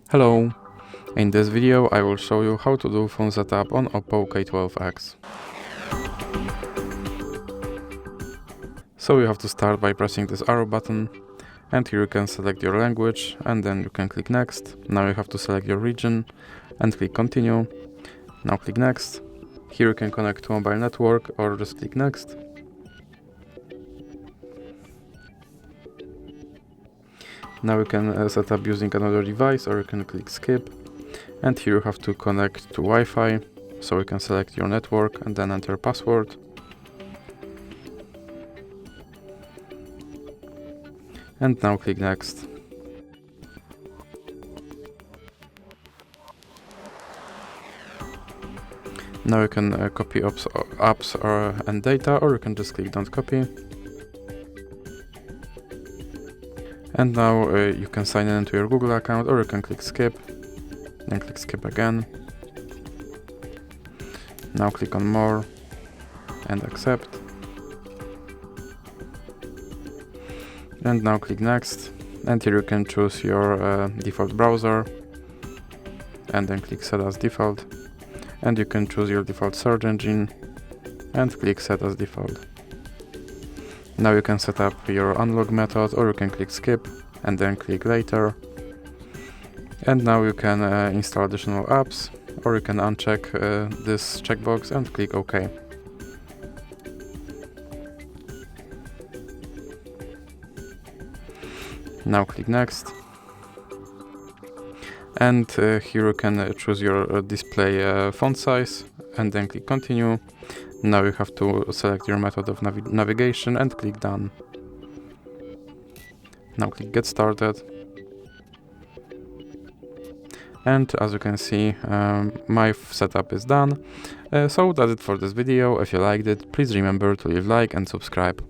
Hello! In this video I will show you how to do phone setup on OPPO K12x. So you have to start by pressing this arrow button, and here you can select your language and then you can click next. Now you have to select your region and click continue. Now click next. Here you can connect to mobile network or just click next. Now you can set up using another device, or you can click skip, and here you have to connect to Wi-Fi, so you can select your network and then enter password. And now click next. Now you can copy apps and data, or you can just click don't copy. And now you can sign in into your Google account, or you can click skip, then click skip again. Now click on more and accept. And now click next, and here you can choose your default browser and then click set as default. And you can choose your default search engine and click set as default. Now you can set up your unlock method, or you can click skip and then click later. And now you can install additional apps, or you can uncheck this checkbox and click OK. Now click next. And here you can choose your display font size and then click continue. Now you have to select your method of navigation and click done. Now click get started. And as you can see, my setup is done. So that's it for this video. If you liked it, please remember to leave a like and subscribe.